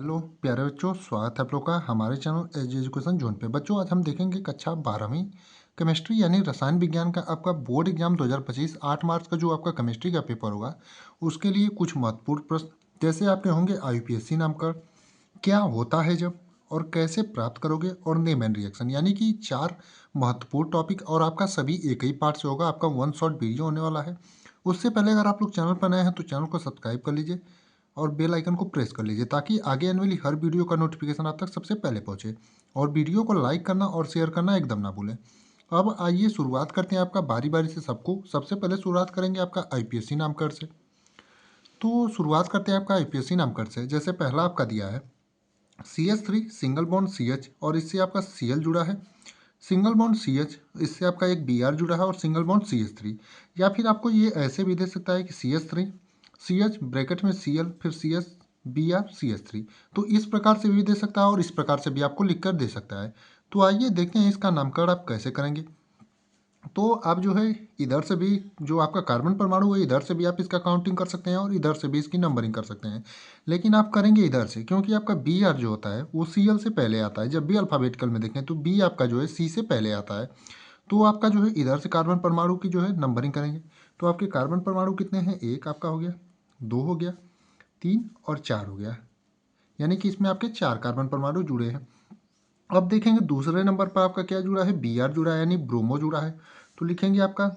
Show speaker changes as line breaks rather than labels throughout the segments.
Hello प्यारे बच्चों, स्वागत है आप लोग का हमारे चैनल एज एजुकेशन जोन पे। बच्चों, आज हम देखेंगे कक्षा 12वीं केमिस्ट्री यानी रसायन विज्ञान का आपका बोर्ड एग्जाम 2025 8 मार्च का जो आपका केमिस्ट्री का पेपर होगा उसके लिए कुछ महत्वपूर्ण प्रश्न जैसे आपके होंगे आईयूपीएससी नामकरण, क्या होता है जब, और कैसे प्राप्त करोगे, और नेम एंड रिएक्शन, यानी कि 4 महत्वपूर्ण टॉपिक। और आपका सभी एक ही पार्ट से होगा, आपका वन शॉट वीडियो होने वाला है। उससे पहले अगर आप लोग चैनल पर नए हैं तो चैनल को सब्सक्राइब कर लीजिए और बेल आइकन को प्रेस कर लीजिए ताकि आगे आने वाली हर वीडियो का नोटिफिकेशन आप तक सबसे पहले पहुंचे। और वीडियो को लाइक करना और शेयर करना एकदम ना भूलें। अब आइए शुरुआत करते हैं आपका बारी बारी से सबको। सबसे पहले शुरुआत करेंगे आपका आईपीएससी नामकरण से। तो शुरुआत करते हैं आपका आईपीएससी नामकरण से। जैसे पहला आपका दिया है CH3 सिंगल बॉन्ड CH और इससे आपका Cl जुड़ा है। सिंगल बॉन्ड CH, इससे आपका एक Br जुड़ा है और सिंगल बॉन्ड CH3। या फिर आपको ये ऐसे भी दे सकता है कि CH3 CH ब्रैकेट में Cl फिर CH Br CH3। तो इस प्रकार से भी दे सकता है और इस प्रकार से भी आपको लिख कर दे सकता है। तो आइए देखते हैं इसका नामकरण आप कैसे करेंगे। तो आप जो है इधर से भी जो आपका कार्बन परमाणु है इधर से भी आप इसका काउंटिंग कर सकते हैं और इधर से भी इसकी नंबरिंग कर सकते हैं। लेकिन आप करेंगे इधर से क्योंकि आपका बी आर जो होता है वो Cl से पहले आता है। जब भी अल्फ़ाबेटिकल में देखें तो बी आपका जो है C से पहले आता है। तो आपका जो है इधर से कार्बन परमाणु की जो है नंबरिंग करेंगे। तो आपके कार्बन परमाणु कितने हैं, एक आपका हो गया, दो हो गया, तीन और चार हो गया। यानी कि इसमें आपके 4 कार्बन परमाणु जुड़े हैं। अब देखेंगे दूसरे नंबर पर आपका क्या जुड़ा है, Br जुड़ा है यानी ब्रोमो जुड़ा है। तो लिखेंगे आपका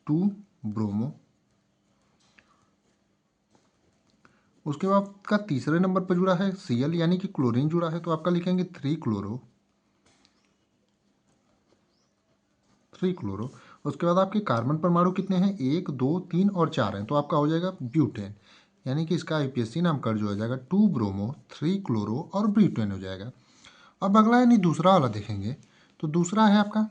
2 ब्रोमो। उसके बाद का तीसरे नंबर पर जुड़ा है Cl यानी कि क्लोरीन जुड़ा है। तो आपका लिखेंगे 3 क्लोरो, 3 क्लोरो। उसके बाद आपके कार्बन परमाणु कितने हैं, एक, दो, तीन और चार हैं। तो आपका हो जाएगा ब्यूटेन। यानी कि इसका आईपीएससी नामकरण जो हो जाएगा 2 ब्रोमो 3 क्लोरो और ब्यूटेन हो जाएगा। अब अगला यानी दूसरा वाला देखेंगे। तो दूसरा है आपका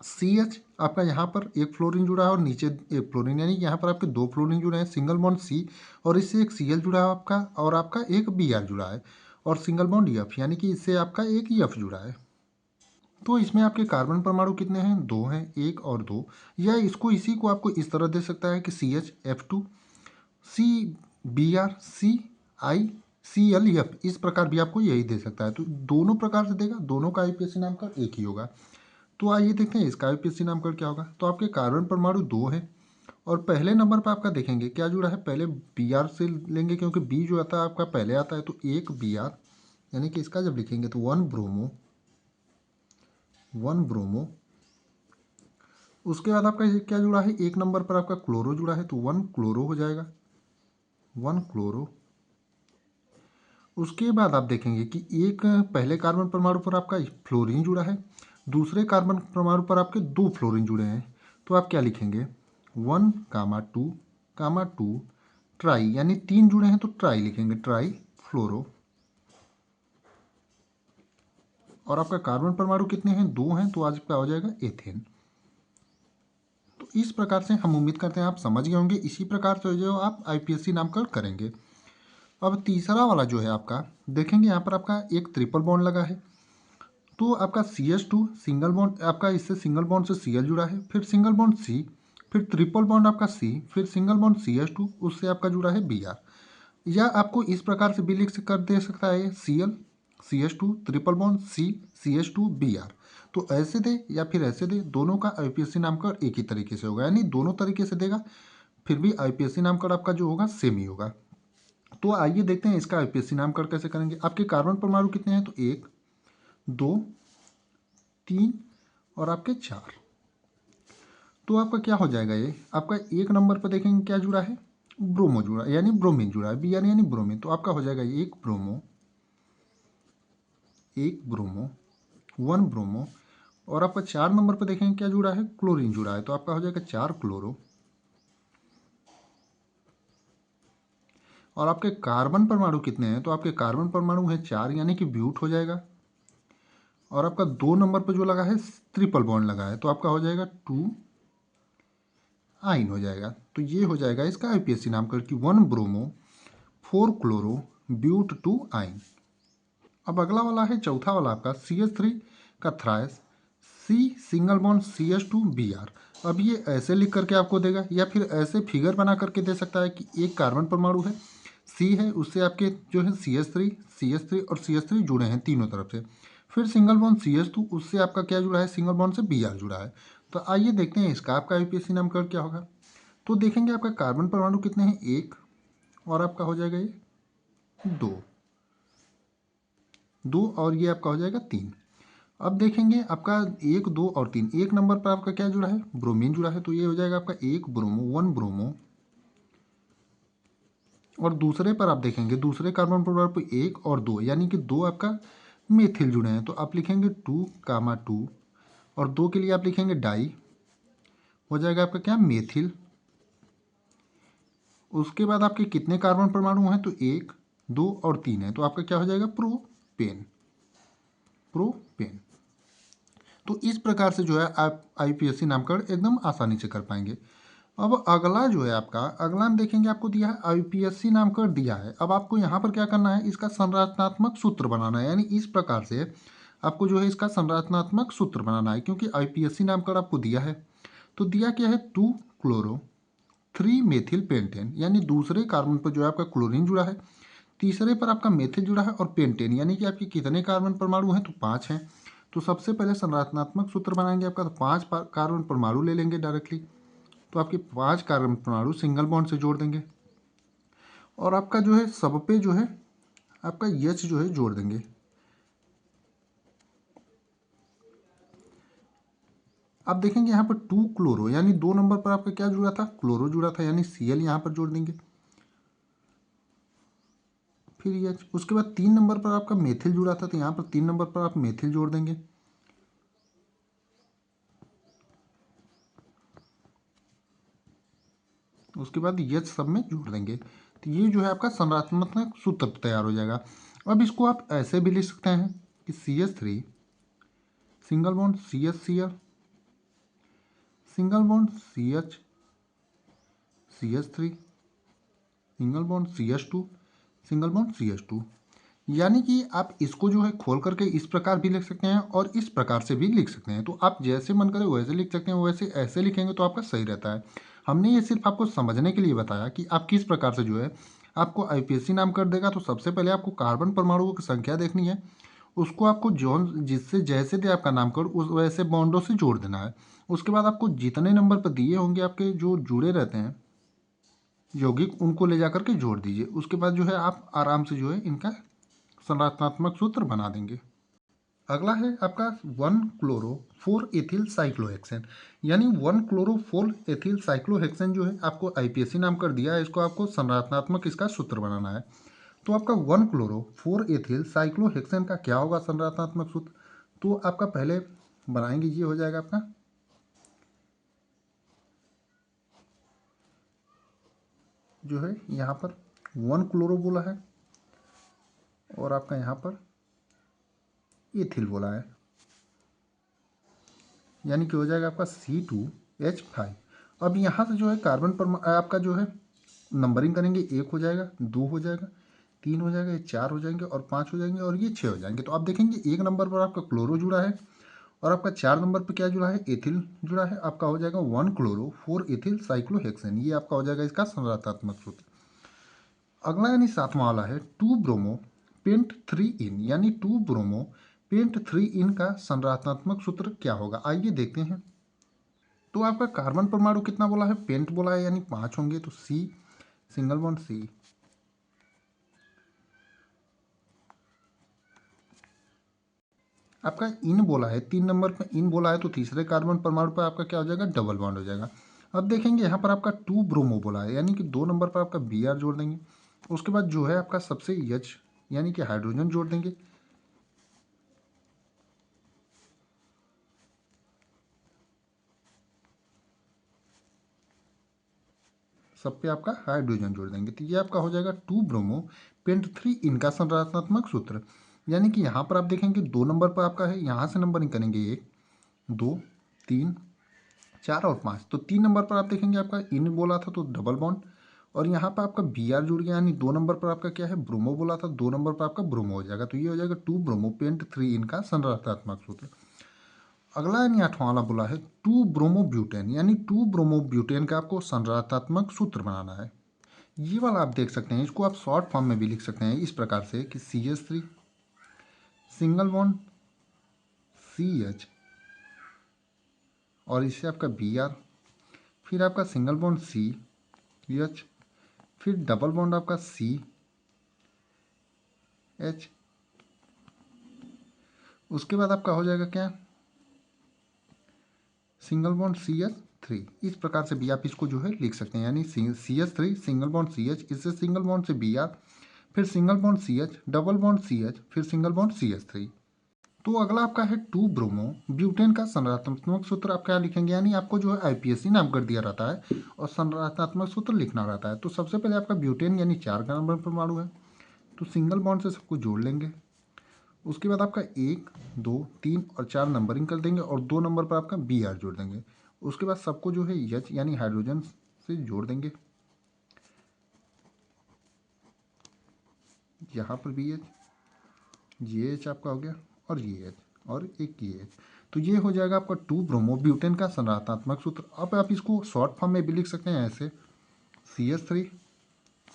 CH। आपका यहाँ पर एक फ्लोरीन जुड़ा है और नीचे एक फ्लोरीन, यानी यहाँ पर आपके दो फ्लोरीन जुड़े हैं, सिंगल बॉन्ड C और इससे एक Cl जुड़ा है आपका, और आपका एक Br जुड़ा है और सिंगल बॉन्ड F, यानी कि इससे आपका एक F जुड़ा है। तो इसमें आपके कार्बन परमाणु कितने हैं, दो हैं, एक और दो। या इसको इसी को आपको इस तरह दे सकता है कि CH F2 C Br C I Cl F, इस प्रकार भी आपको यही दे सकता है। तो दोनों प्रकार से देगा, दोनों का आईपीएससी नामकरण एक ही होगा। तो आइए देखते हैं इसका आईपीएससी नामकरण क्या होगा। तो आपके कार्बन परमाणु दो हैं और पहले नंबर पर आपका देखेंगे क्या जुड़ा है, पहले Br से लेंगे क्योंकि B जो आता है आपका पहले आता है। तो एक Br, यानी कि इसका जब लिखेंगे तो 1 ब्रोमो, 1 ब्रोमो। उसके बाद आपका ये क्या जुड़ा है, एक नंबर पर आपका क्लोरो जुड़ा है तो 1 क्लोरो हो जाएगा, 1 क्लोरो। उसके बाद आप देखेंगे कि एक पहले कार्बन परमाणु पर आपका फ्लोरीन जुड़ा है, दूसरे कार्बन परमाणु पर आपके दो फ्लोरीन जुड़े हैं। तो आप क्या लिखेंगे, 1 कामा 2 कामा 2 ट्राई, यानी तीन जुड़े हैं तो ट्राई लिखेंगे, ट्राई फ्लोरो। और आपका कार्बन परमाणु कितने हैं, दो हैं, तो आज का हो जाएगा एथेन। तो इस प्रकार से हम उम्मीद करते हैं आप समझ गए होंगे। इसी प्रकार से जो आप आईपीएससी नामकरण करेंगे। अब तीसरा वाला जो है आपका देखेंगे, यहाँ पर आपका एक ट्रिपल बॉन्ड लगा है। तो आपका CH2 सिंगल बॉन्ड, आपका इससे सिंगल बॉन्ड से Cl जुड़ा है, फिर सिंगल बॉन्ड C, फिर ट्रिपल बॉन्ड आपका C, फिर सिंगल बॉन्ड CH2, उससे आपका जुड़ा है Br। या आपको इस प्रकार से भी लिख कर दे सकता है Cl CH2 triple bond C CH2 Br। तो ऐसे दे या फिर ऐसे दे, दोनों का आईपीएससी नामकरण एक ही तरीके से होगा। यानी दोनों तरीके से देगा फिर भी आईपीएससी नामकरण आपका जो होगा सेम ही होगा। तो आइए देखते हैं इसका आईपीएससी नामकरण कैसे करेंगे। आपके कार्बन परमाणु कितने हैं, तो एक, दो, तीन और आपके चार। तो आपका क्या हो जाएगा, ये आपका एक नंबर पर देखेंगे क्या जुड़ा है, ब्रोमो जुड़ा है, यानी ब्रोमीन जुड़ा है, Br यानी ब्रोमीन। तो आपका हो जाएगा एक ब्रोमो, एक ब्रोमो, 1 ब्रोमो। और आपका चार नंबर पर देखेंगे क्या जुड़ा है, क्लोरीन जुड़ा है। तो आपका हो जाएगा 4 क्लोरो। और आपके कार्बन परमाणु कितने हैं, तो आपके कार्बन परमाणु है 4, यानी कि ब्यूट हो जाएगा। और आपका दो नंबर पर जो लगा है ट्रिपल बॉन्ड लगा है, तो आपका हो जाएगा 2 आइन हो जाएगा। तो ये हो जाएगा इसका आईपीएससी नामकरण कि 1 ब्रोमो 4 क्लोरो ब्यूट 2 आइन। अब अगला वाला है चौथा वाला आपका CH3 का thrice C single bond CH2 Br। अब ये ऐसे लिख करके आपको देगा या फिर ऐसे फिगर बना करके दे सकता है कि एक कार्बन परमाणु है, सी है उससे आपके जो है CH3 और CH3 जुड़े हैं तीनों तरफ से। फिर सिंगल बॉन्ड CH2 उससे आपका क्या जुड़ा है, सिंगल बॉन्ड से Br जुड़ा है। तो आइए देखते हैं इसका आपका IUPAC नामकरण क्या होगा। तो देखेंगे आपका कार्बन परमाणु कितने हैं, एक, और आपका हो जाएगा ये दो, दो और ये आपका हो जाएगा तीन। अब देखेंगे आपका एक, दो और तीन, एक नंबर पर आपका क्या जुड़ा है, ब्रोमीन जुड़ा है, तो ये हो जाएगा आपका एक ब्रोमो, वन ब्रोमो। और दूसरे पर आप देखेंगे दूसरे कार्बन परमाणु पर एक और दो, यानी कि दो आपका मेथिल जुड़े हैं, तो आप लिखेंगे 2, 2 और दो के लिए आप लिखेंगे डाई, हो जाएगा आपका क्या, मेथिल। उसके बाद आपके कितने कार्बन परमाणु हैं, तो एक, दो और तीन है, तो आपका क्या हो जाएगा, प्रोपेन, प्रोपेन। तो इस प्रकार से जो है आप IUPAC नामकरण एकदम आसानी से कर पाएंगे। अब अगला जो है आपका, अगला हम देखेंगे आपको दिया है IUPAC नामकरण दिया है। अब आपको यहाँ पर क्या करना है, इसका संरचनात्मक सूत्र बनाना है, यानी इस प्रकार से आपको जो है इसका संरचनात्मक सूत्र बनाना है, क्योंकि IUPAC नामकरण आपको दिया है। तो दिया क्या है, 2 क्लोरो 3 मेथिल पेंटेन, यानी दूसरे कार्बन पर जो है आपका क्लोरीन जुड़ा है, तीसरे पर आपका मेथिल जुड़ा है, और पेंटेन यानी कि आपके कितने कार्बन परमाणु हैं, तो 5 हैं। तो सबसे पहले संरचनात्मक सूत्र बनाएंगे आपका, तो 5 कार्बन परमाणु ले लेंगे डायरेक्टली, तो आपके 5 कार्बन परमाणु सिंगल बॉन्ड से जोड़ देंगे, और आपका जो है सब पे जो है आपका H जो है जोड़ देंगे। अब देखेंगे यहाँ पर 2 क्लोरो, यानी 2 नंबर पर आपका क्या जुड़ा था, क्लोरो जुड़ा था, यानी Cl यहाँ पर जोड़ देंगे। फिर H, उसके बाद 3 नंबर पर आपका मेथिल जुड़ा था, तो यहाँ पर 3 नंबर पर आप मेथिल जोड़ देंगे। उसके बाद H सब में जोड़ देंगे, तो ये जो है आपका संरचनात्मक सूत्र तैयार हो जाएगा। अब इसको आप ऐसे भी लिख सकते हैं कि CH3 single bond CHCl, single bond CH3 single bond CH2, single bond CH2। यानी कि आप इसको जो है खोल करके इस प्रकार भी लिख सकते हैं और इस प्रकार से भी लिख सकते हैं, तो आप जैसे मन करे वैसे लिख सकते हैं, वैसे ऐसे लिखेंगे तो आपका सही रहता है। हमने ये सिर्फ आपको समझने के लिए बताया कि आप किस प्रकार से जो है आपको IUPAC नाम कर देगा। तो सबसे पहले आपको कार्बन परमाणुओं की संख्या देखनी है, उसको आपको जौन जिससे जैसे दे आपका नामकरण उस वैसे बॉन्डों से जोड़ देना है। उसके बाद आपको जितने नंबर पर दिए होंगे आपके जो जुड़े रहते हैं यौगिक, उनको ले जाकर के जोड़ दीजिए। उसके बाद जो है आप आराम से जो है इनका संरचनात्मक सूत्र बना देंगे। अगला है आपका 1 क्लोरो 4 एथिल साइक्लोहेक्सेन, यानी 1 क्लोरो 4 एथिल साइक्लोहेक्सेन जो है आपको IUPAC नाम कर दिया है, इसको आपको संरचनात्मक इसका सूत्र बनाना है। तो आपका 1 क्लोरो 4 एथिल साइक्लोहेक्सेन का क्या होगा संरचनात्मक सूत्र, तो आपका पहले बनाएंगे, ये हो जाएगा आपका जो है यहाँ पर 1 क्लोरो बोला है और आपका यहाँ पर एथिल बोला है, यानी कि हो जाएगा आपका C2H5। अब यहाँ से जो है कार्बन पर आपका जो है नंबरिंग करेंगे, 1 हो जाएगा, 2 हो जाएगा, 3 हो जाएगा, 4 हो जाएंगे और 5 हो जाएंगे और ये 6 हो जाएंगे। तो आप देखेंगे 1 नंबर पर आपका क्लोरो जुड़ा है और आपका 4 नंबर पर क्या जुड़ा है, एथिल जुड़ा है। आपका हो जाएगा 1 क्लोरो 4 एथिल साइक्लोहेक्सेन, ये आपका हो जाएगा इसका संरचनात्मक सूत्र। अगला यानी सातवां वाला है 2 ब्रोमो पेंट 3 इन, यानी 2 ब्रोमो पेंट 3 इन का संरचनात्मक सूत्र क्या होगा, आइए देखते हैं। तो आपका कार्बन परमाणु कितना बोला है, पेंट बोला है, यानी 5 होंगे, तो C सिंगल बॉन्ड C। आपका इन बोला है, 3 नंबर पर इन बोला है, तो तीसरे कार्बन परमाणु पर आपका क्या हो जाएगा, डबल बॉन्ड हो जाएगा। अब देखेंगे यहाँ पर आपका 2 ब्रोमो बोला है, यानी कि 2 नंबर पर आपका Br जोड़ देंगे। उसके बाद जो है आपका सबसे H यानी कि हाइड्रोजन जोड़ देंगे। सब पे आपका हाइड्रोजन जोड़ देंगे, तो ये आपका हो जाएगा 2 ब्रोमो पेंट 3 इन का संरचनात्मक सूत्र। यानी कि यहाँ पर आप देखेंगे 2 नंबर पर आपका है, यहाँ से नंबरिंग करेंगे 1, 2, 3, 4 और 5। तो 3 नंबर पर आप देखेंगे आपका इन बोला था तो डबल बॉन्ड, और यहाँ पर आपका Br जुड़ गया, यानी 2 नंबर पर आपका क्या है, ब्रोमो बोला था, 2 नंबर पर आपका ब्रोमो हो जाएगा। तो ये हो जाएगा 2 ब्रोमो पेंट 3 इन का संरचनात्मक सूत्र। अगला यानी 8वां वाला बोला है 2 ब्रोमोब्यूटेन, यानी 2 ब्रोमोब्यूटेन का आपको संरचनात्मक सूत्र बनाना है। ये वाला आप देख सकते हैं, इसको आप शॉर्ट फॉर्म में भी लिख सकते हैं इस प्रकार से कि CH3 सिंगल बॉन्ड CH और इससे आपका Br, फिर आपका सिंगल बॉन्ड CH, फिर डबल बॉन्ड आपका CH, उसके बाद आपका हो जाएगा क्या, सिंगल बॉन्ड CH3। इस प्रकार से भी आप इसको जो है लिख सकते हैं, यानी CH3 सिंगल बॉन्ड CH, इससे सिंगल बॉन्ड से Br, फिर single bond CH, double bond CH, फिर सिंगल बॉन्ड CH3। तो अगला आपका है 2 ब्रोमो ब्यूटेन का संरचनात्मक सूत्र आप क्या लिखेंगे, यानी आपको जो है IPSC नाम कर दिया रहता है और संरचनात्मक सूत्र लिखना रहता है। तो सबसे पहले आपका ब्यूटेन यानी 4 कार्बन परमाणु है, तो सिंगल बॉन्ड से सबको जोड़ लेंगे। उसके बाद आपका 1, 2, 3 और 4 नंबरिंग कर देंगे और 2 नंबर पर आपका Br जोड़ देंगे। उसके बाद सबको जो है H यानी हाइड्रोजन से जोड़ देंगे, यहाँ पर BH, ये H आपका हो गया और ये H और एक ये H। तो ये हो जाएगा आपका 2 ब्रोमो ब्यूटेन का संरचनात्मक सूत्र। अब आप इसको शॉर्ट फॉर्म में भी लिख सकते हैं ऐसे, CH3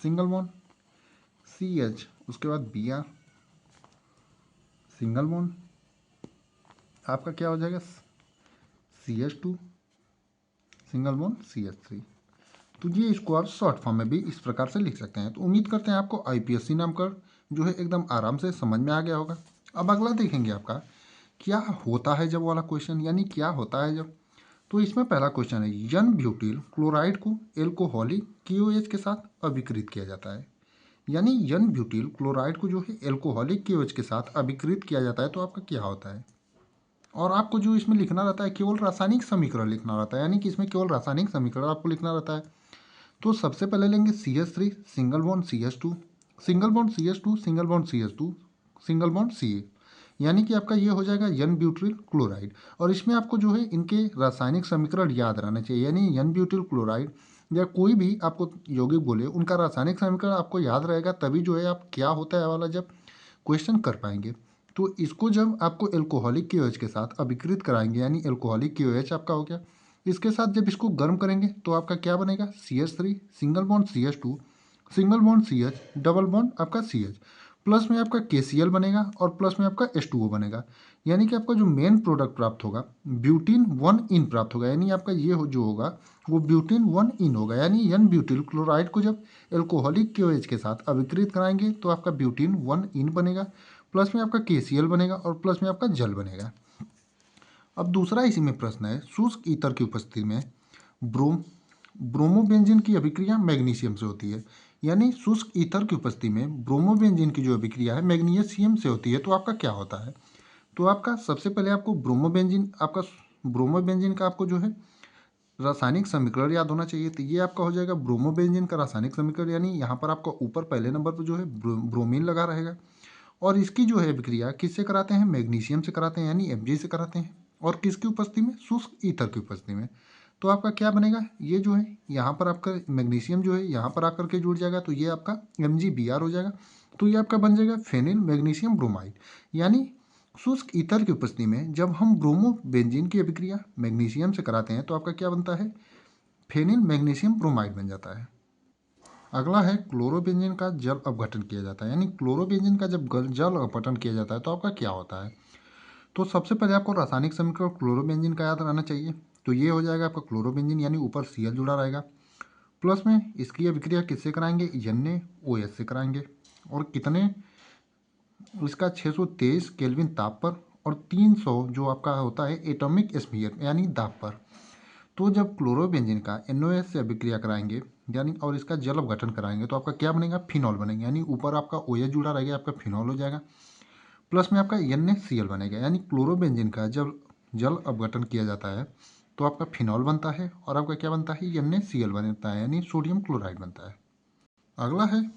सिंगल बॉन्ड CH, उसके बाद Br सिंगल बॉन्ड आपका क्या हो जाएगा CH2 सिंगल बॉन्ड CH3। तो ये इसको आप शॉर्ट फॉर्म में भी इस प्रकार से लिख सकते हैं। तो उम्मीद करते हैं आपको IPSC नाम का जो है एकदम आराम से समझ में आ गया होगा। अब अगला देखेंगे आपका क्या होता है जब वाला क्वेश्चन, यानी क्या होता है जब। तो इसमें पहला क्वेश्चन है, यन ब्यूटिल क्लोराइड को एल्कोहलिक KOH के साथ अभिकृत किया जाता है। यानी यन ब्यूटिल क्लोराइड को जो है एल्कोहलिक KOH के साथ अभिकृत किया जाता है, तो आपका क्या होता है। और आपको जो इसमें लिखना रहता है केवल रासायनिक समीकरण लिखना रहता है, यानी कि इसमें केवल रासायनिक समीकरण आपको लिखना रहता है। तो सबसे पहले लेंगे CH3 single bond CH2, single bond CH2, single bond CH2, single bond Ca, यानी कि आपका ये हो जाएगा यन ब्यूटिल क्लोराइड। और इसमें आपको जो है इनके रासायनिक समीकरण याद रहना चाहिए, यानी यन ब्यूटिल क्लोराइड या कोई भी आपको यौगिक बोले उनका रासायनिक समीकरण आपको याद रहेगा, तभी जो है आप क्या होता है वाला जब क्वेश्चन कर पाएंगे। तो इसको जब आपको एल्कोहलिक KOH के साथ अभिकृत कराएंगे, यानी एल्कोहलिक KOH आपका हो गया, इसके साथ जब इसको गर्म करेंगे तो आपका क्या बनेगा, CH3 single bond CH2, single bond CH, double bond आपका CH, प्लस में आपका KCl बनेगा और प्लस में आपका H2O बनेगा। यानी कि आपका जो मेन प्रोडक्ट प्राप्त होगा ब्यूटीन 1 इन प्राप्त होगा, यानी आपका ये जो होगा वो ब्यूटीन 1 इन होगा। यानी यन ब्यूटिल क्लोराइड को जब एल्कोहलिक KOH के साथ अभिकृत कराएंगे तो आपका ब्यूटीन 1 इन बनेगा, प्लस में आपका KCl बनेगा और प्लस में आपका जल बनेगा। अब दूसरा इसी में प्रश्न है, शुष्क ईथर की उपस्थिति में ब्रोमोबेंजीन की अभिक्रिया मैग्नीशियम से होती है। यानी शुष्क ईथर की उपस्थिति में ब्रोमोबेंजीन की जो अभिक्रिया है मैग्नीशियम से होती है, तो आपका क्या होता है। तो आपका सबसे पहले आपको ब्रोमोबेंजीन का आपको जो है रासायनिक समीकरण याद होना चाहिए। तो ये आपका हो जाएगा ब्रोमोबेंजीन का रासायनिक समीकरण, यानी यहाँ पर आपका ऊपर पहले नंबर पर जो है ब्रोमीन लगा रहेगा और इसकी जो है अभिक्रिया किससे कराते हैं, मैग्नीशियम से कराते हैं, यानी Mg से कराते हैं। और किसकी उपस्थिति में, शुष्क ईथर की उपस्थिति में। तो आपका क्या बनेगा, ये जो है यहाँ पर आपका मैग्नीशियम जो है यहाँ पर आकर के जुड़ जाएगा, तो ये आपका MgBr हो जाएगा। तो ये आपका बन जाएगा फेनिल मैग्नीशियम ब्रोमाइड। यानी शुष्क ईथर की उपस्थिति में जब हम ब्रोमोबेंजीन की अभिक्रिया मैग्नीशियम से कराते हैं तो आपका क्या बनता है, फेनिल मैग्नीशियम ब्रोमाइड बन जाता है। अगला है क्लोरोबेंजीन का जल अपघटन किया जाता है। यानी क्लोरोबेंजीन का जब जल अपघटन किया जाता है तो आपका क्या होता है। तो सबसे पहले आपको रासायनिक समीकरण क्लोरोबेंजीन का याद रहना चाहिए। तो ये हो जाएगा आपका क्लोरोबेंजीन, यानी ऊपर Cl जुड़ा रहेगा, प्लस में इसकी अभिक्रिया किससे कराएंगे, NaOH से कराएंगे। और कितने, इसका 623 केल्विन ताप पर और 300 जो आपका होता है एटॉमिक स्फीयर यानी दाब पर। तो जब क्लोरोबेंजीन का NaOH से अभिक्रिया कराएंगे यानी और इसका जल अपघटन कराएंगे तो आपका क्या बनेगा, फिनॉल बनेगा। यानी ऊपर आपका OH जुड़ा रहेगा, आपका फिनॉल हो जाएगा, प्लस में आपका NaCl बनेगा। यानी क्लोरोबेंजीन का जब जल अपघटन किया जाता है तो आपका फिनॉल बनता है और आपका क्या बनता है, NaCl बनता है, यानी सोडियम क्लोराइड बनता है। अगला है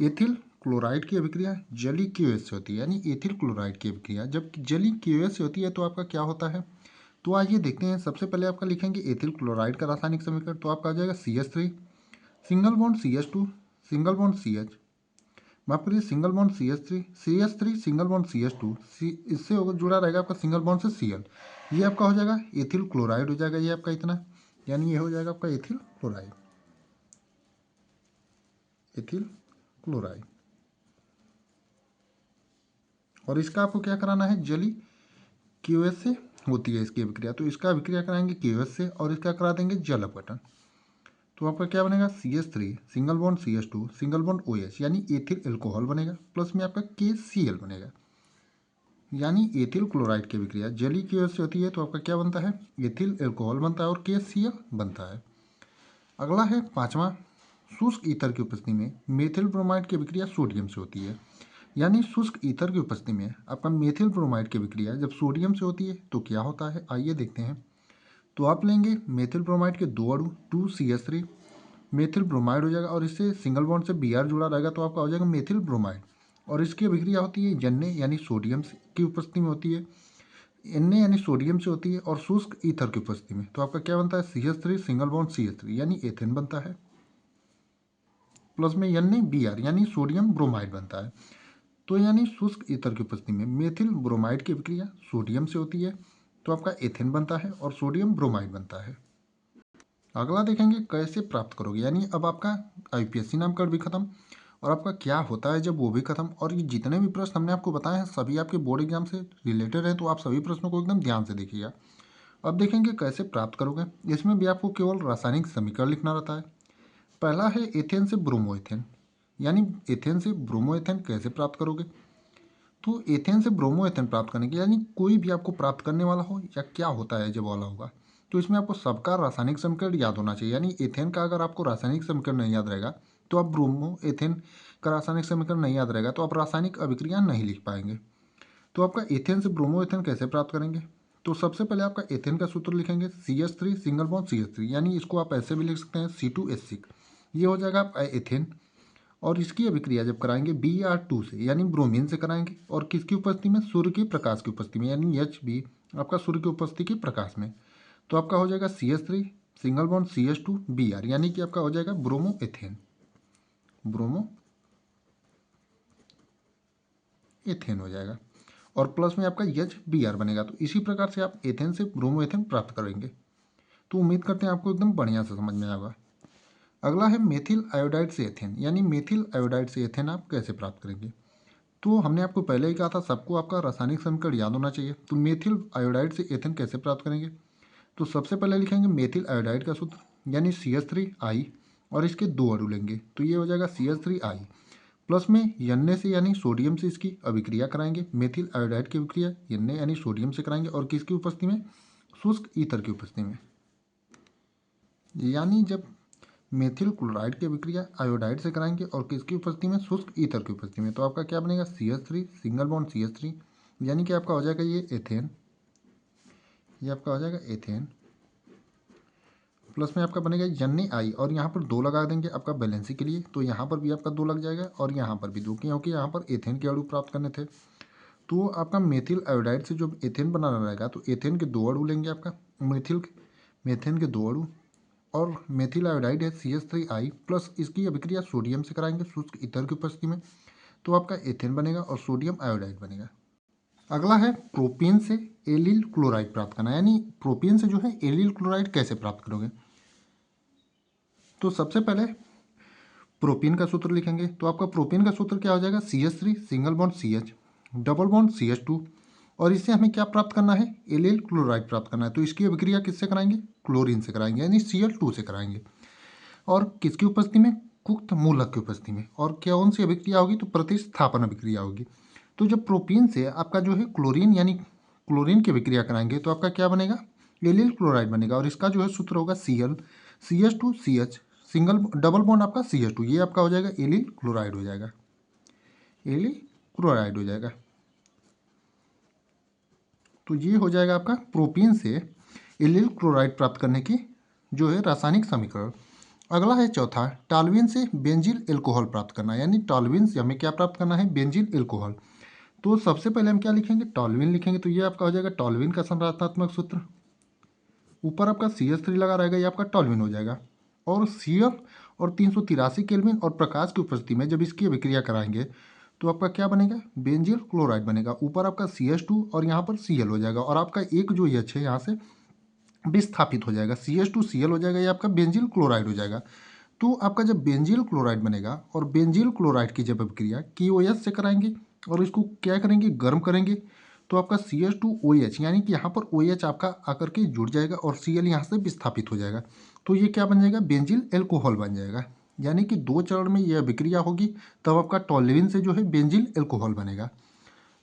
एथिल क्लोराइड की अभिक्रिया जलीय KOH से होती है। यानी एथिल क्लोराइड की अभिक्रिया जब जलीय KOH से होती है तो आपका क्या होता है। तो आइए देखते हैं। सबसे पहले आपका लिखेंगे एथिल क्लोराइड का रासायनिक समीकरण। तो आपका आ जाएगा CH3 single bond CH2, single bond CH, माफ करिए single bond CH3 single bond CH2, इससे जुड़ा रहेगा आपका सिंगल बॉन्ड से Cl। ये आपका हो जाएगा एथिल क्लोराइड हो जाएगा, ये आपका इतना, यानी ये हो जाएगा आपका एथिल क्लोराइड। Ethyl chloride. और इसका आपको क्या कराना है, जली क्यूएस से होती है इसकी अभिक्रिया, तो इसका अभिक्रिया कराएंगे क्यूएस से और इसका करा देंगे जल अपघटन। तो आपका क्या बनेगा, CH3 single bond CH2 single bond OH यानी एथिल एल्कोहल बनेगा, प्लस में आपका KCl बनेगा। यानी एथिल क्लोराइड की अभिक्रिया जली क्यूएस से होती है, तो आपका क्या बनता है, एथिल एल्कोहल बनता है और KCl बनता है। अगला है पांचवा, शुष्क ईथर की उपस्थिति में मेथिल ब्रोमाइड की अभिक्रिया सोडियम से होती है। यानी शुष्क ईथर की उपस्थिति में आपका मेथिल ब्रोमाइड की अभिक्रिया जब सोडियम से होती है तो क्या होता है, आइए देखते हैं। तो आप लेंगे मेथिल ब्रोमाइड के दो अणु 2CH3 मेथिल ब्रोमाइड हो जाएगा और इससे सिंगल बॉन्ड से Br जुड़ा रहेगा, तो आपका हो जाएगा मेथिल ब्रोमाइड। और इसकी अभिक्रिया होती है Na यानी सोडियम की उपस्थिति में होती है, Na यानी सोडियम से होती है और शुष्क ईथर की उपस्थिति में, तो आपका क्या बनता है, CH3 सिंगल बॉन्ड CH3 यानी एथेन बनता है, प्लस में NaBr यानी सोडियम ब्रोमाइड बनता है। तो यानी शुष्क ईथर की उपस्थिति में मेथिल ब्रोमाइड की अभिक्रिया सोडियम से होती है, तो आपका एथेन बनता है और सोडियम ब्रोमाइड बनता है। अगला देखेंगे कैसे प्राप्त करोगे, यानी अब आपका IUPAC नामकरण भी खत्म और आपका क्या होता है जब वो भी खत्म। और ये जितने भी प्रश्न हमने आपको बताए हैं सभी आपके बोर्ड एग्जाम से रिलेटेड है, तो आप सभी प्रश्नों को एकदम ध्यान से देखिएगा। अब देखेंगे कैसे प्राप्त करोगे। इसमें भी आपको केवल रासायनिक समीकरण लिखना रहता है। पहला है एथेन से ब्रोमोएथेन, यानी एथेन से ब्रोमोएथेन कैसे प्राप्त करोगे। तो एथेन से ब्रोमोएथेन प्राप्त करने के, यानी कोई भी आपको प्राप्त करने वाला हो या क्या होता है जब वाला होगा, तो इसमें आपको सबका रासायनिक समीकरण याद होना चाहिए। यानी एथेन का अगर आपको रासायनिक समीकरण नहीं याद रहेगा तो आप ब्रोमो एथेन का रासायनिक समीकरण नहीं याद रहेगा तो आप रासायनिक अभिक्रिया नहीं लिख पाएंगे। तो आपका एथेन से ब्रोमो एथेन कैसे प्राप्त करेंगे, तो सबसे पहले आपका एथेन का सूत्र लिखेंगे CH3 सिंगल बॉन्ड CH3, यानी इसको आप ऐसे भी लिख सकते हैं C2H6, ये हो जाएगा आपका एथेन। और इसकी अभिक्रिया जब कराएंगे Br2 से यानी ब्रोमीन से कराएंगे, और किसकी उपस्थिति में, सूर्य के प्रकाश की उपस्थिति में, यानी Hb आपका सूर्य की उपस्थिति के प्रकाश में, तो आपका हो जाएगा CH3 single bond CH2 Br, यानी कि आपका हो जाएगा ब्रोमो एथेन, ब्रोमो एथेन हो जाएगा। और प्लस में आपका HBr बनेगा। तो इसी प्रकार से आप एथेन से ब्रोमो एथेन प्राप्त करेंगे। तो उम्मीद करते हैं आपको एकदम बढ़िया से समझ में आएगा। अगला है मेथिल आयोडाइड से एथेन, यानी मेथिल आयोडाइड से एथेन आप कैसे प्राप्त करेंगे। तो हमने आपको पहले ही कहा था सबको आपका रासायनिक समीकरण याद होना चाहिए। तो मेथिल आयोडाइड से एथेन कैसे प्राप्त करेंगे, तो सबसे पहले लिखेंगे मेथिल आयोडाइड का सूत्र, यानी CH3I और इसके दो अणु लेंगे, तो ये हो जाएगा CH3I, प्लस में Na से यानी सोडियम से इसकी अभिक्रिया कराएंगे, मेथिल आयोडाइड की अभिक्रिया Na यानी सोडियम से कराएंगे और किसकी उपस्थिति में, शुष्क ईथर की उपस्थिति में। यानी जब मेथिल क्लोराइड की अभिक्रिया आयोडाइड से कराएंगे और किसकी उपस्थिति में, शुष्क ईथर की उपस्थिति में, तो आपका क्या बनेगा, CH3 सिंगल बॉन्ड CH3, यानी कि आपका हो जाएगा ये एथेन, ये आपका हो जाएगा एथेन, प्लस में आपका बनेगा NaI और यहाँ पर दो लगा देंगे आपका बैलेंसी के लिए, तो यहाँ पर भी आपका दो लग जाएगा और यहाँ पर भी दो, क्योंकि यहाँ पर एथेन के अणु प्राप्त करने थे। तो आपका मेथिल आयोडाइड से जो एथेन बनाना रहेगा, तो एथेन के दो अणु लेंगे आपका, मेथेन के दो अणु, और मेथिल आयोडाइड है CH3I, प्लस इसकी अभिक्रिया सोडियम से कराएंगे शुष्क ईथर की उपस्थिति में, तो आपका एथेन बनेगा और सोडियम आयोडाइड बनेगा। अगला है प्रोपीन से एलिल क्लोराइड प्राप्त करना, यानी प्रोपीन से जो है एलिल क्लोराइड कैसे प्राप्त करोगे। तो सबसे पहले प्रोपीन का सूत्र लिखेंगे, तो आपका प्रोपीन का सूत्र क्या हो जाएगा, CH3 single bond CH double bond CH2, और इससे हमें क्या प्राप्त करना है, एलिल क्लोराइड प्राप्त करना है। तो इसकी अभिक्रिया किससे कराएंगे, क्लोरीन से कराएंगे, यानी Cl2 से कराएंगे, और किसकी उपस्थिति में, कुक्त मूलक की उपस्थिति में। और कौन सी अभिक्रिया होगी, तो प्रतिस्थापन अभिक्रिया होगी। तो जब प्रोपीन से आपका जो है क्लोरीन यानी क्लोरीन की अभिक्रिया कराएंगे तो आपका क्या बनेगा, एलिल क्लोराइड बनेगा, और इसका जो है सूत्र होगा Cl CH2CH single double bond आपका CH2, ये आपका हो जाएगा एलिल क्लोराइड हो जाएगा, एलिल क्लोराइड हो जाएगा। तो ये हो जाएगा आपका प्रोपीन से एलिल क्लोराइड प्राप्त करने की जो है रासायनिक समीकरण। अगला है चौथा, टॉल्यूइन से बेंजील एल्कोहल प्राप्त करना, यानी टॉल्यूइन से हमें क्या प्राप्त करना है, बेंजील एल्कोहल। तो सबसे पहले हम क्या लिखेंगे, टॉल्यूइन लिखेंगे, तो ये आपका हो जाएगा टॉल्यूइन का संरचनात्मक सूत्र, ऊपर आपका CH3 लगा रहेगा, ये आपका टॉल्यूइन हो जाएगा। और Cl और 383 केल्विन और प्रकाश की उपस्थिति में जब इसकी अभिक्रिया कराएंगे तो आपका क्या बनेगा, बेंजील क्लोराइड बनेगा, ऊपर आपका CH2 और यहाँ पर Cl हो जाएगा, और आपका एक जो H है यहाँ से विस्थापित हो जाएगा, CH2Cl हो जाएगा, ये आपका बेंजील क्लोराइड हो जाएगा। तो आपका जब बेंजील क्लोराइड बनेगा और बेंजील क्लोराइड की जब अभिक्रिया KOH से कराएंगे और इसको क्या करेंगे, गर्म करेंगे, तो आपका CH2OH यानी कि यहाँ पर OH आपका आकर के जुड़ जाएगा और Cl यहाँ से विस्थापित हो जाएगा। तो ये क्या बन जाएगा, बेंजील एल्कोहल बन जाएगा। यानी कि 2 चरण में यह अभिक्रिया होगी, तब आपका टॉल्युइन से जो है बेंजील एल्कोहल बनेगा।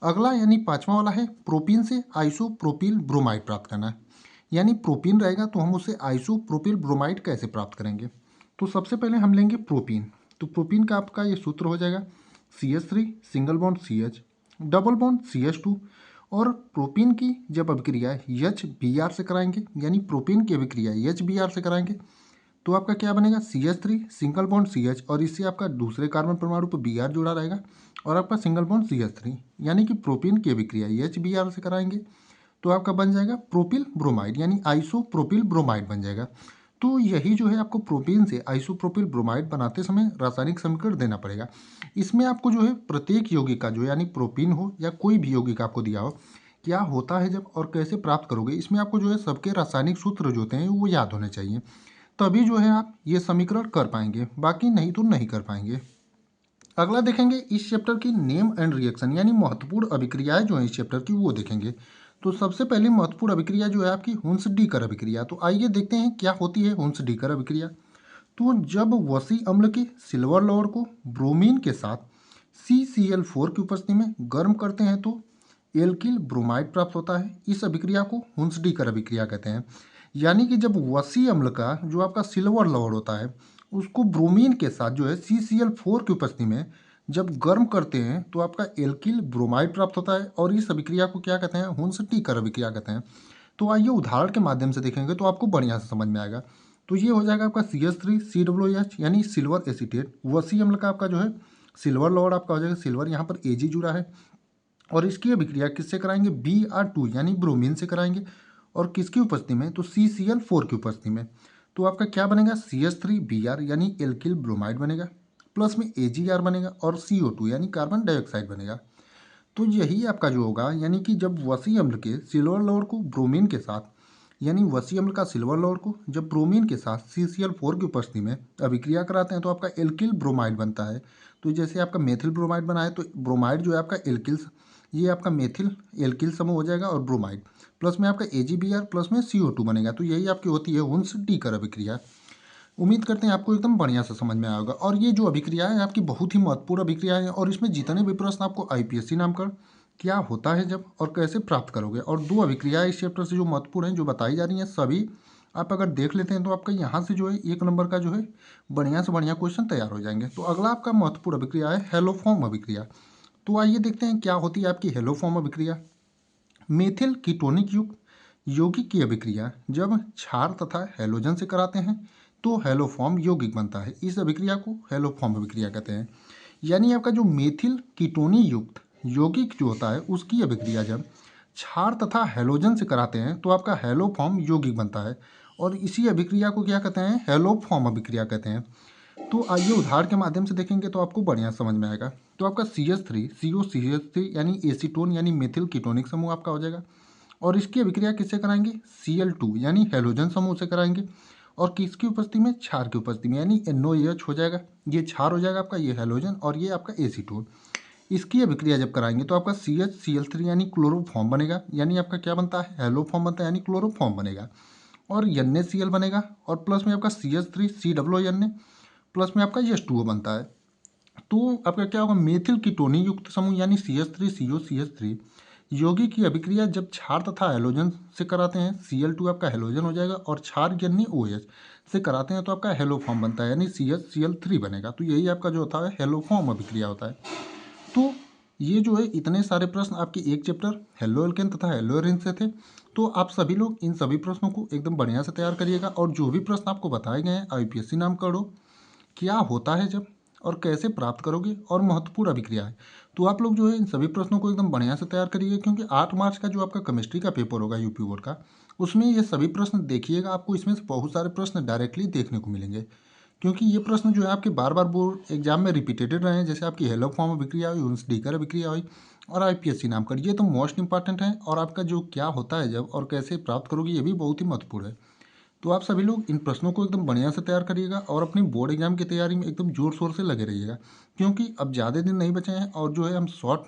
अगला यानी 5वां वाला है प्रोपीन से आइसोप्रोपिल ब्रोमाइड प्राप्त करना। यानी प्रोपीन रहेगा तो हम उससे आइसोप्रोपिल ब्रोमाइड कैसे प्राप्त करेंगे। तो सबसे पहले हम लेंगे प्रोपीन। तो प्रोपीन का आपका ये सूत्र हो जाएगा CH3 single bond CH double bond CH2। और प्रोपीन की जब अभिक्रिया HBr से कराएंगे, यानी प्रोपीन की अभिक्रिया HBr से कराएंगे, तो आपका क्या बनेगा, CH3 सिंगल बॉन्ड CH और इससे आपका दूसरे कार्बन परमाणु पर Br जुड़ा रहेगा और आपका सिंगल बॉन्ड CH3। यानी कि प्रोपीन की अभिक्रिया HBr से कराएंगे तो आपका बन जाएगा प्रोपिल ब्रोमाइड, यानी आइसोप्रोपिल ब्रोमाइड बन जाएगा। तो यही जो है आपको प्रोपीन से आइसोप्रोपिल ब्रोमाइड बनाते समय रासायनिक समीकरण देना पड़ेगा। इसमें आपको जो है प्रत्येक यौगिक का जो यानी प्रोपीन हो या कोई भी यौगिक आपको दिया हो, क्या होता है जब और कैसे प्राप्त करोगे, इसमें आपको जो है सबके रासायनिक सूत्र जो होते हैं वो याद होने चाहिए, तभी जो है आप ये समीकरण कर पाएंगे, बाकी नहीं तो नहीं कर पाएंगे। अगला देखेंगे इस चैप्टर की नेम एंड रिएक्शन, यानी महत्वपूर्ण अभिक्रियाएं जो है इस चैप्टर की वो देखेंगे। तो सबसे पहले महत्वपूर्ण अभिक्रिया जो है आपकी हुंस-डीकर अभिक्रिया। तो आइए देखते हैं क्या होती है हुंस-डीकर अभिक्रिया। तो जब वसी अम्ल के सिल्वर लौड़ को ब्रोमीन के साथ CCl4 की उपस्थिति में गर्म करते हैं तो एल्किल ब्रोमाइड प्राप्त होता है। इस अभिक्रिया को हुंस-डीकर अभिक्रिया कहते हैं। यानी कि जब वसी अम्ल का जो आपका सिल्वर लौड़ होता है उसको ब्रोमीन के साथ जो है CCl4 की उपस्थिति में जब गर्म करते हैं तो आपका एल्किल ब्रोमाइड प्राप्त होता है और इस अभिक्रिया को क्या कहते हैं, हुंस-डीकर अभिक्रिया कहते हैं। तो आइए उदाहरण के माध्यम से देखेंगे तो आपको बढ़िया से समझ में आएगा। तो ये हो जाएगा आपका CH3COOH यानी सिल्वर एसीटेट। वसी अम्ल का आपका जो है सिल्वर लौड़ आपका हो जाएगा, सिल्वर यहाँ पर Ag जुड़ा है और इसकी अभिक्रिया किससे कराएंगे, Br2 यानी ब्रोमीन से कराएंगे और किसकी उपस्थिति में, तो CCl4 की उपस्थिति में। तो आपका क्या बनेगा, CH3Br यानी एल्किल ब्रोमाइड बनेगा, प्लस में Agr बनेगा और CO2 यानी कार्बन डाइऑक्साइड बनेगा। तो यही आपका जो होगा, यानी कि जब वसी अम्ल के सिल्वर लौड़ को ब्रोमीन के साथ, यानी वसी अम्ल का सिल्वर लौड़ को जब ब्रोमीन के साथ CCl4 की उपस्थिति में अभिक्रिया कराते हैं तो आपका एल्किल ब्रोमाइड बनता है। तो जैसे आपका मेथिल ब्रोमाइड बना है तो ब्रोमाइड जो है आपका एल्किल, ये आपका मेथिल एल्किल समूह हो जाएगा और ब्रोमाइड, प्लस में आपका AgBr प्लस में CO2 बनेगा। तो यही आपकी होती है हुंस-डीकर अभिक्रिया। उम्मीद करते हैं आपको एकदम बढ़िया से समझ में आया होगा। और ये जो अभिक्रिया है आपकी बहुत ही महत्वपूर्ण अभिक्रिया है और इसमें जितने भी प्रश्न आपको IPSC नाम कर क्या होता है जब और कैसे प्राप्त करोगे, और 2 अभिक्रियाएं इस चैप्टर से जो महत्वपूर्ण हैं जो बताई जा रही हैं सभी आप अगर देख लेते हैं तो आपका यहाँ से जो है 1 नंबर का जो है बढ़िया से बढ़िया क्वेश्चन तैयार हो जाएंगे। तो अगला आपका महत्वपूर्ण अभिक्रिया है हेलोफॉर्म अभिक्रिया। तो आइए देखते हैं क्या होती है आपकी हेलोफॉर्म अभिक्रिया। मेथिल कीटोनिक युक्त यौगिक की अभिक्रिया जब क्षार तथा हैलोजन से कराते हैं तो हेलोफॉर्म यौगिक बनता है। इस अभिक्रिया को हेलोफॉर्म अभिक्रिया कहते हैं। यानी आपका जो मेथिल कीटोनी युक्त यौगिक जो होता है उसकी अभिक्रिया जब क्षार तथा हैलोजन से कराते हैं तो आपका हेलोफॉर्म यौगिक बनता है और इसी अभिक्रिया को क्या कहते हैं, हेलोफॉर्म अभिक्रिया कहते हैं। तो आइए उदाहरण के माध्यम से देखेंगे तो आपको बढ़िया समझ में आएगा। तो आपका CH3COCH3 यानी एसीटोन यानी मेथिल कीटोनिक समूह आपका हो जाएगा और इसकी अभिक्रिया किससे कराएंगे, Cl2 यानी हैलोजन समूह से कराएंगे और किसकी उपस्थिति में, क्षार की उपस्थिति में, यानी NOH हो जाएगा, ये क्षार हो जाएगा आपका, ये हैलोजन और ये आपका एसीटोन। इसकी अभिक्रिया जब कराएंगे तो आपका CHCl3 यानी क्लोरोफॉर्म बनेगा, यानी आपका क्या बनता है, हेलोफॉर्म बनता है यानी क्लोरोफॉर्म बनेगा और NaCl बनेगा और प्लस में आपका CH3COON प्लस में आपका H2O बनता है। तो आपका क्या होगा, मेथिल कीटोनी युक्त समूह यानी CH3COCH3 यौगिक की अभिक्रिया जब क्षार तथा हैलोजन से कराते हैं, Cl2 आपका हैलोजन हो जाएगा और क्षार यानी OH से कराते हैं तो आपका हेलोफॉर्म बनता है यानी CHCl3 बनेगा। तो यही आपका जो होता है हेलोफॉर्म अभिक्रिया होता है। तो ये जो है इतने सारे प्रश्न आपके एक चैप्टर हेलो एल्केन तथा हेलो एरिन से थे। तो आप सभी लोग इन सभी प्रश्नों को एकदम बढ़िया से तैयार करिएगा और जो भी प्रश्न आपको बताए गए हैं IPSC नाम करो क्या होता है जब और कैसे प्राप्त करोगे और महत्वपूर्ण अभिक्रिया है, तो आप लोग जो है इन सभी प्रश्नों को एकदम बढ़िया से तैयार करिए क्योंकि 8 मार्च का जो आपका केमिस्ट्री का पेपर होगा यूपी बोर्ड का, उसमें ये सभी प्रश्न देखिएगा। आपको इसमें से बहुत सारे प्रश्न डायरेक्टली देखने को मिलेंगे क्योंकि ये प्रश्न जो है आपके बार बार बोर्ड एग्जाम में रिपीटेड रहे हैं। जैसे आपकी हेलोफॉर्म अभिक्रिया हुई, हुंस-डीकर अभिक्रिया हुई और IPSC नाम कर, ये तो मोस्ट इंपॉर्टेंट है और आपका जो क्या होता है जब और कैसे प्राप्त करोगे ये भी बहुत ही महत्वपूर्ण है। तो आप सभी लोग इन प्रश्नों को एकदम बढ़िया से तैयार करिएगा और अपनी बोर्ड एग्जाम की तैयारी में एकदम जोर शोर से लगे रहिएगा, क्योंकि अब ज़्यादा दिन नहीं बचे हैं और जो है हम शॉर्ट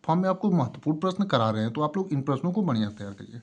फॉर्म में आपको महत्वपूर्ण प्रश्न करा रहे हैं, तो आप लोग इन प्रश्नों को बढ़िया से तैयार करिए।